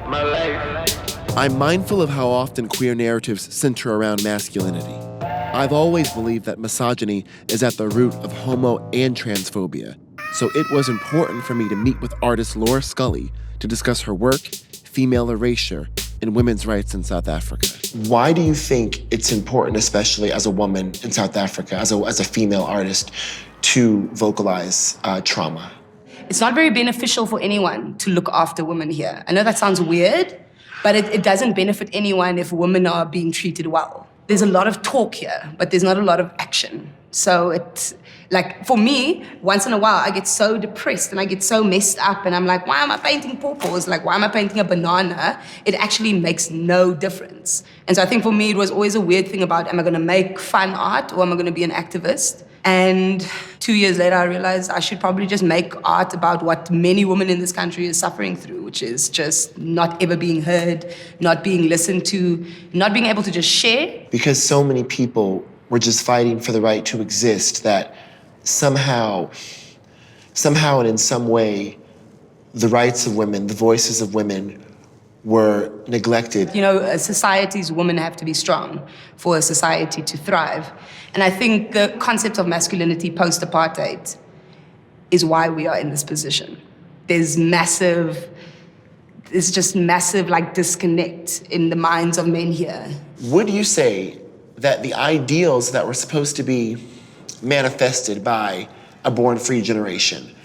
I'm mindful of how often queer narratives center around masculinity. I've always believed that misogyny is at the root of homo and transphobia, so it was important for me to meet with artist Laura Skollie to discuss her work, female erasure, and women's rights in South Africa. Why do you think it's important, especially as a woman in South Africa, as a female artist, to vocalize trauma? It's not very beneficial for anyone to look after women here. I know that sounds weird, but it doesn't benefit anyone if women are being treated well. There's a lot of talk here, but there's not a lot of action. So it's like, for me, once in a while, I get so depressed and I get so messed up and I'm like, why am I painting pawpaws? Like, why am I painting a banana? It actually makes no difference. And so I think for me, it was always a weird thing about, am I gonna make fun art or am I gonna be an activist? And 2 years later, I realized I should probably just make art about what many women in this country is suffering through, which is just not ever being heard, not being listened to, not being able to just share. Because so many people were just fighting for the right to exist, that somehow and in some way, the rights of women, the voices of women were neglected. You know, a society's women have to be strong for a society to thrive. And I think the concept of masculinity post-apartheid is why we are in this position. There's just massive like disconnect in the minds of men here. Would you say that the ideals that were supposed to be manifested by a born-free generation,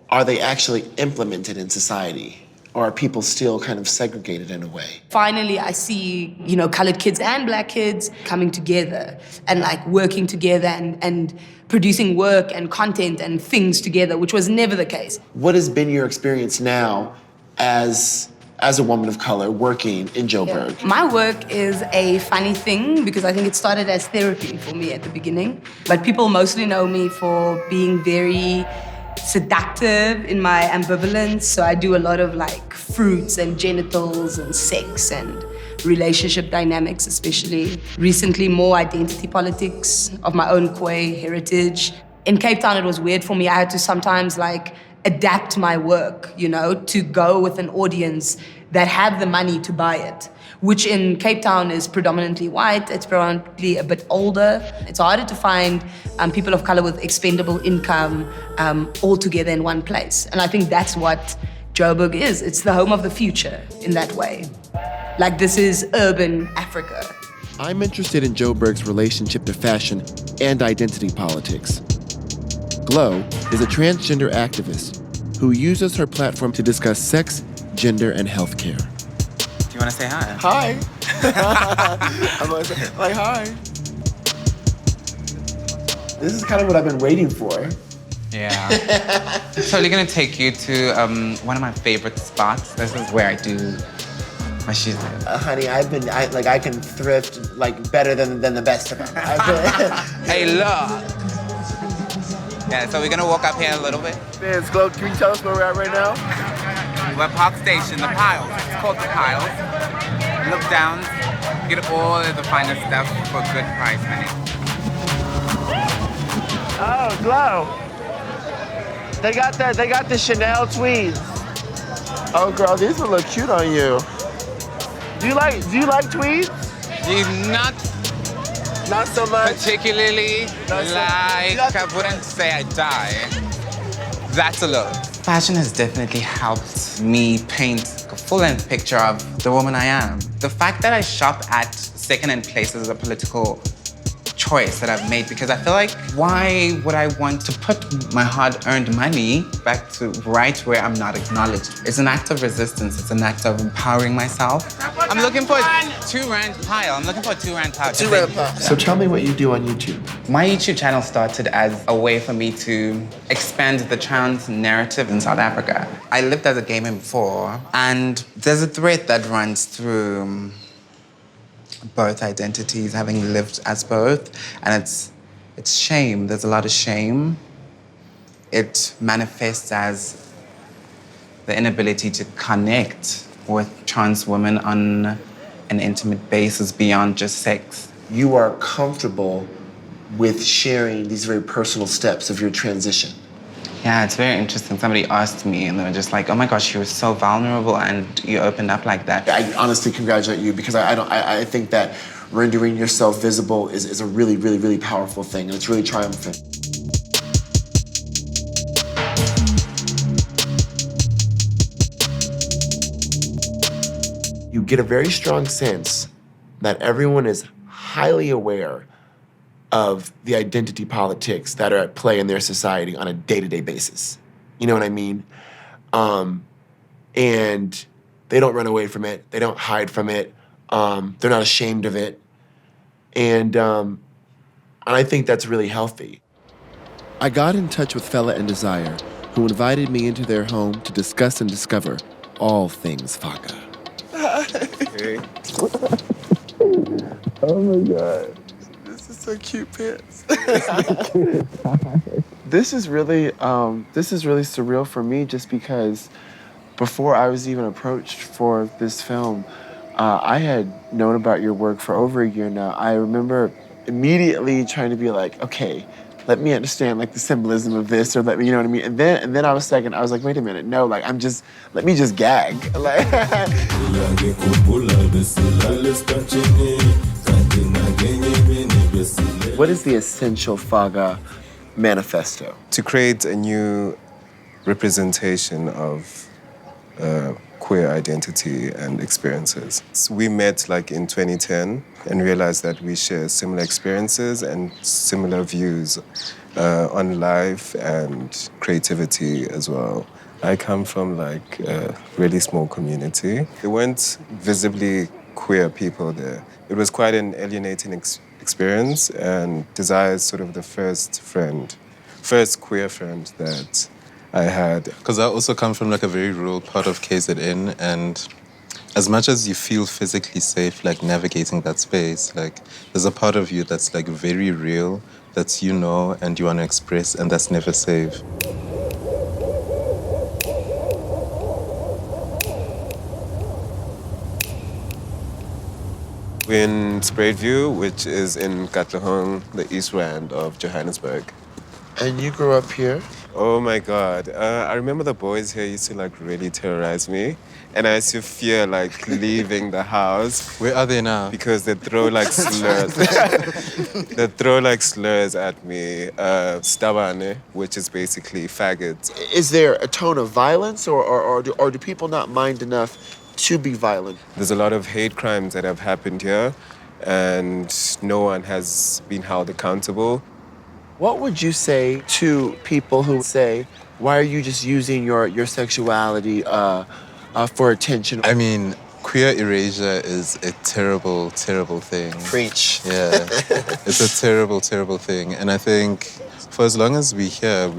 are they actually implemented in society? Or are people still kind of segregated in a way? Finally, I see, you know, colored kids and black kids coming together and like working together and producing work and content and things together, which was never the case. What has been your experience now as a woman of color working in Joburg? Yeah. My work is a funny thing because I think it started as therapy for me at the beginning. But people mostly know me for being very seductive in my ambivalence. So I do a lot of like fruits and genitals and sex and relationship dynamics, especially. Recently, more identity politics of my own Khoi heritage. In Cape Town, it was weird for me. I had to sometimes like adapt my work, you know, to go with an audience that had the money to buy it, which in Cape Town is predominantly white, it's predominantly a bit older. It's harder to find people of color with expendable income all together in one place. And I think that's what Joburg is. It's the home of the future in that way. Like, this is urban Africa. I'm interested in Joburg's relationship to fashion and identity politics. Glow is a transgender activist who uses her platform to discuss sex, gender, and healthcare. Do you want to say hi? Hi. I'm like, hi. This is kind of what I've been waiting for. Yeah. So we're gonna take you to one of my favorite spots. This is where I do my shoes. Honey, I can thrift like better than the best of them. Hey, look. Yeah, so we're gonna walk up here a little bit. Man, Glow, can you tell us where we're at right now? We're at Park Station, the Piles. It's called the Piles. Look down, get all of the finest stuff for a good price, honey. Oh, Glow. They got the Chanel tweeds. Oh, girl, these will look cute on you. Do you like tweeds? Not so much. Particularly, I wouldn't say I die. That's a look. Fashion has definitely helped me paint a full-length picture of the woman I am. The fact that I shop at second-hand places is a political choice that I've made because I feel like, why would I want to put my hard-earned money back to right where I'm not acknowledged? It's an act of resistance. It's an act of empowering myself. I'm looking for a R2 pile. So tell me what you do on YouTube. My YouTube channel started as a way for me to expand the trans narrative in South Africa. I lived as a gay man before, and there's a thread that runs through both identities, having lived as both, and it's shame. There's a lot of shame. It manifests as the inability to connect with trans women on an intimate basis beyond just sex. You are comfortable with sharing these very personal steps of your transition. Yeah, it's very interesting. Somebody asked me and they were just like, oh my gosh, you were so vulnerable and you opened up like that. I honestly congratulate you because I think that rendering yourself visible is a really, really, really powerful thing, and it's really triumphant. You get a very strong sense that everyone is highly aware of the identity politics that are at play in their society on a day-to-day basis. You know what I mean? And they don't run away from it. They don't hide from it. They're not ashamed of it. And I think that's really healthy. I got in touch with Fela and Desire, who invited me into their home to discuss and discover all things FAKA. Hey. Oh my God. This is so cute, pants. This is really surreal for me just because before I was even approached for this film, I had known about your work for over a year now. I remember immediately trying to be like, okay, let me understand like the symbolism of this, or let me, you know what I mean? And then I was like, wait a minute, no, like let me just gag. Like what is the essential FAKA manifesto? To create a new representation of queer identity and experiences. So we met like in 2010 and realized that we share similar experiences and similar views on life and creativity as well. I come from like a really small community. There weren't visibly queer people there. It was quite an alienating experience, and Desire is sort of the first queer friend that I had. Because I also come from like a very rural part of KZN, and as much as you feel physically safe, like navigating that space, like there's a part of you that's like very real, that's you know and you want to express, and that's never safe. We're in Spruitview, which is in Katlehong, the East Rand of Johannesburg. And you grew up here? Oh my God. I remember the boys here used to like really terrorize me. And I used to fear like leaving the house. Where are they now? Because they throw like slurs. They throw like slurs at me. Stabane, which is basically faggots. Is there a tone of violence or do people not mind enough to be violent? There's a lot of hate crimes that have happened here, and no one has been held accountable. What would you say to people who say, why are you just using your sexuality for attention? I mean, queer erasure is a terrible, terrible thing. Preach. Yeah, it's a terrible, terrible thing. And I think for as long as we're here,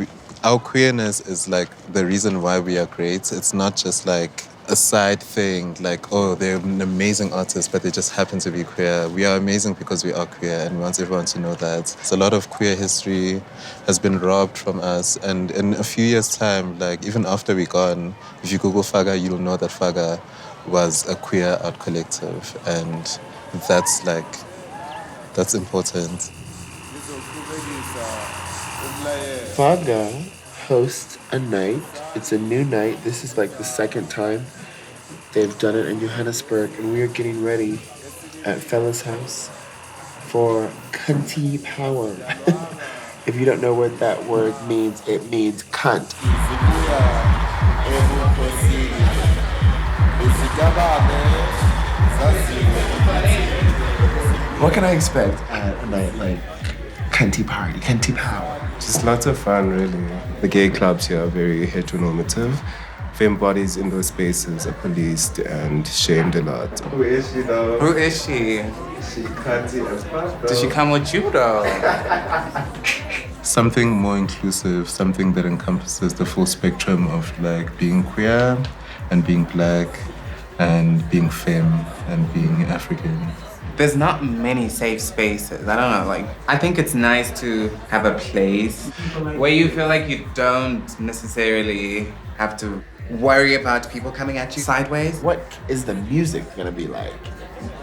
our queerness is like the reason why we are great. It's not just like a side thing, like, oh, they're an amazing artist, but they just happen to be queer. We are amazing because we are queer, and we want everyone to know that. So a lot of queer history has been robbed from us, and in a few years' time, like, even after we're gone, if you Google FAKA, you'll know that FAKA was a queer art collective, and that's important. FAKA hosts a night. It's a new night. This is like the second time they've done it in Johannesburg, and we are getting ready at Fela's house for Cunty Power. If you don't know what that word means, it means cunt. What can I expect at a night like Cunty Party, Cunty Power? Just lots of fun, really. The gay clubs here are very heteronormative. Femme bodies in those spaces are policed and shamed a lot. Who is she, though? Who is she? She cunty as fuck, bro. Did she come with you, though? Something more inclusive, something that encompasses the full spectrum of like being queer and being black and being femme and being African. There's not many safe spaces. I don't know, like, I think it's nice to have a place where you feel like you don't necessarily have to worry about people coming at you sideways. What is the music gonna be like?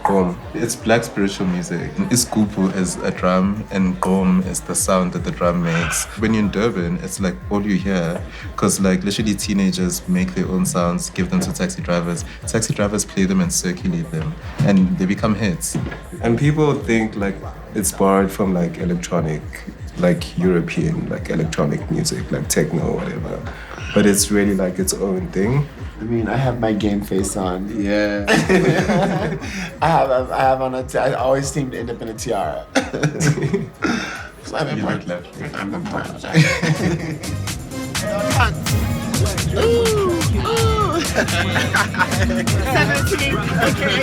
Boom. It's black spiritual music. Iskupu is a drum and gom is the sound that the drum makes. When you're in Durban, it's like all you hear, because like literally teenagers make their own sounds, give them to taxi drivers. Taxi drivers play them and circulate them, and they become hits. And people think like it's borrowed from like electronic, like European, like electronic music, like techno or whatever. But it's really like its own thing. I mean, I have my game face on. Yeah. I have on I always seem to end up in a tiara. So I'm important. I'm important. 17, okay.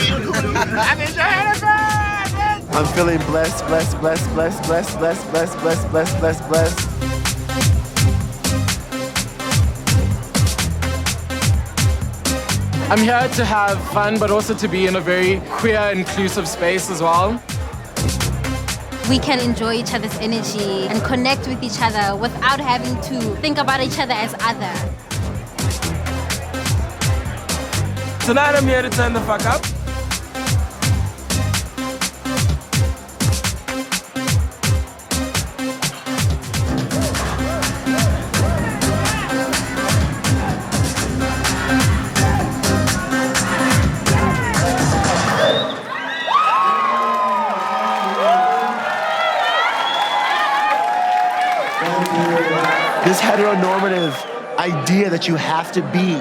I'm in Johannesburg! I'm feeling blessed. I'm here to have fun, but also to be in a very queer, inclusive space as well. We can enjoy each other's energy and connect with each other without having to think about each other as other. Tonight I'm here to turn the fuck up. This heteronormative idea that you have to be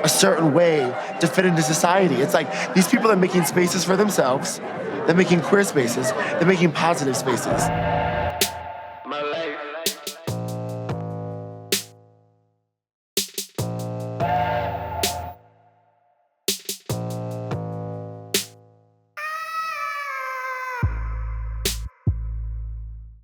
a certain way to fit into society. It's like these people are making spaces for themselves. They're making queer spaces. They're making positive spaces.